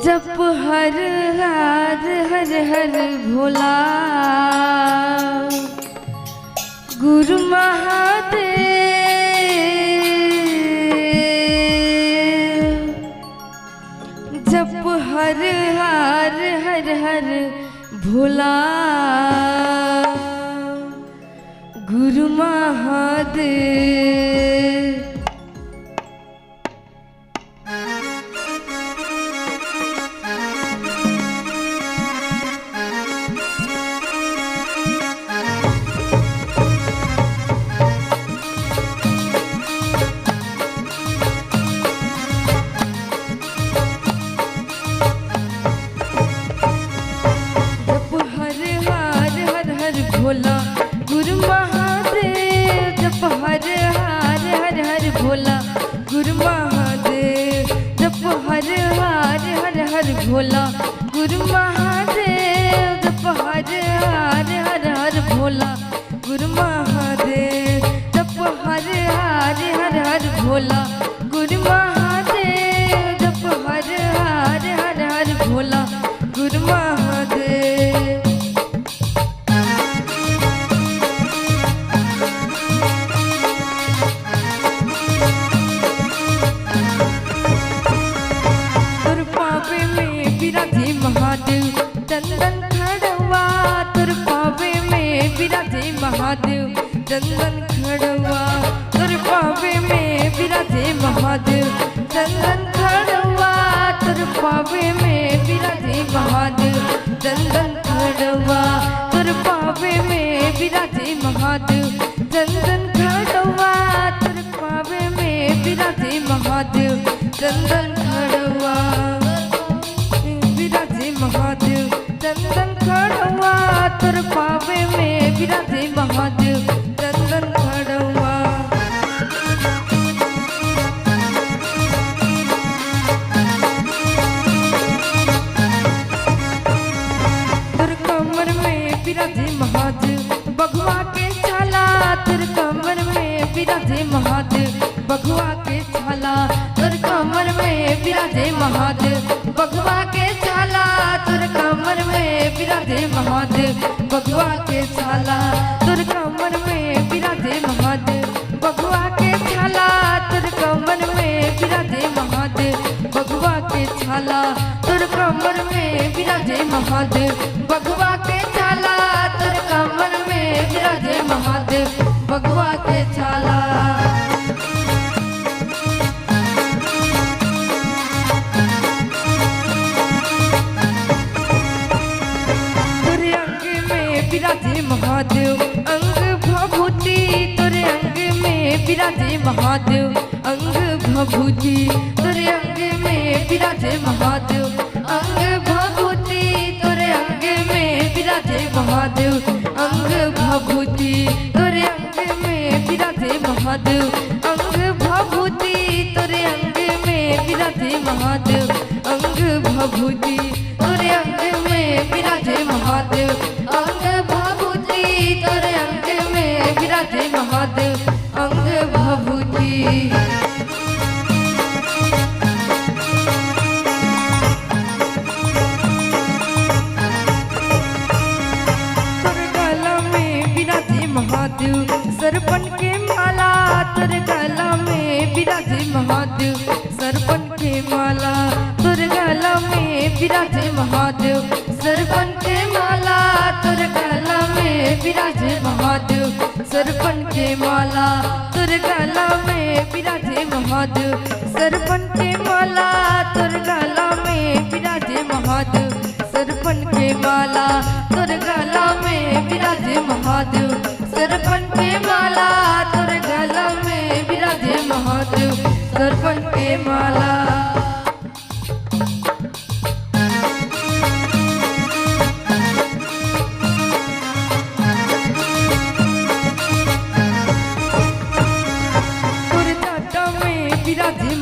जप हर हर हर हर भोला गुरु महादेव। जप हर हर हर हर भोला गुरु महादेव। भोला गुरु महादेव। जप हर हर हर हर भोला गुरु महादेव। जप हर हर हर हर भोला गुरु महादेव। जप हर हर हर हर भोला गुरु महादेव। जप हर हर हर हर भोला गुरु महादेव। जप हर हर हर हर भोला गुरु महादेव। महादेव चंदन खड़वा तुर पावे में विराजे महादेव। चंदन खड़वा तुर पावे में विराजे महादेव। चंदन खड़वा तुर पावे में विराजे महादेव। चंदन खड़वा तुर पावे में विराजे महादेव। चंदन खड़वा तुर पावे में विराजे महादेव। चंदन खड़वा महादेव। चंदन खड़वा तुर पावे में विराजे महादेव। चंदन खड़वा तुर कमर में विराजे महादेव। बघुआ के छाला तुर कमर में विराजे महादेव। बघुआ के छाला तुर कमर में विराजे महादेव। बघुआ के छाला तुर कमर में विराजे महादेव। बघुआ के छाला तुर कमर में विराजे महादेव। बघुआ के छाला तुर कमर में विराजे महादेव। बघुआ के छाला तुर कमर में विराजे महादेव। बघुआ के छाला तुर कमर में विराजे महादेव। बघुआ के छाला विराजे महादेव। अंग भभूति तुरे अंग में विराजे महादेव। अंग भभूति तुरे अंग में विराजे महादेव। अंग भभूति तुरे अंग में विराजे महादेव। अंग भभूति तुरे अंग में विराजे महादेव। अंग भभूति तुरे अंग में विराजे महादेव। अंग भभूति तुरे अंग में विराजे महादेव। अंग भभूति तुरे अंग में विराजे महादेव। अंग भभूति तुर गला में विराजे महादेव। सरपन के माला तुर गला में विराजे महादेव। सरपन के माला तुर गला में विराजे महादेव। सरपन के माला तुर गला में विराजे महादेव। सरपन के माला तुर गला में विराजे महादेव। सरपन के माला तुर गला में विराजे महादेव। सरपन के माला तुर गला में विराजे महादेव। सरपन के माला तुर गला में विराजे महादेव। सरपन के माला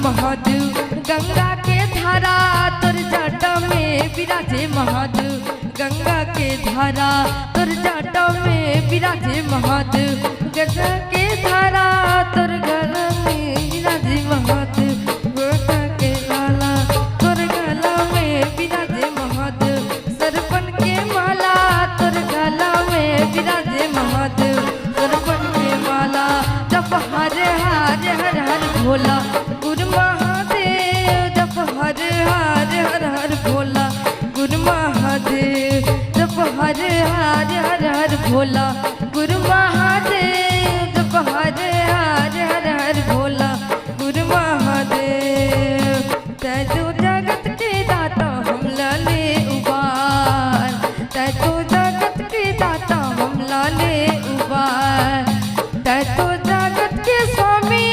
महादेव। गंगा के धारा तुर जाटा में विराजे महादेव। गंगा के धारा तुर जाटा में विराजे महादेव। गंगा के धारा तुर गला में विराजे महादेव। गंगा के लाला तुर गला में हर भोला गुरु महादेव जप हर हर हर हर भोला गुरु महादेव जप हर हर हर हर भोला गुरु महादेव। तै तो जगत के दाता हम लाले उबार, तै तो जगत के दाता हम लाले उबार, तै तो जगत के स्वामी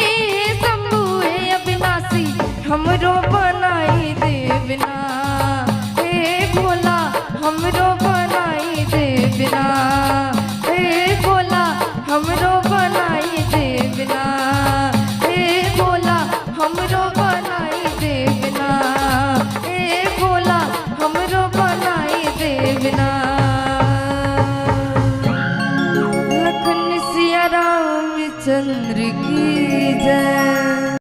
शंभु है अविनाशी हमरो बनाई देवना। हे भोला हमरो बनाई देवना, हे भोला हमरो बनाई देवना, हे भोला हमरो बनाई देवना, हे भोला हमरो बनाई देवना। लखन सिया रामचंद्र की जय।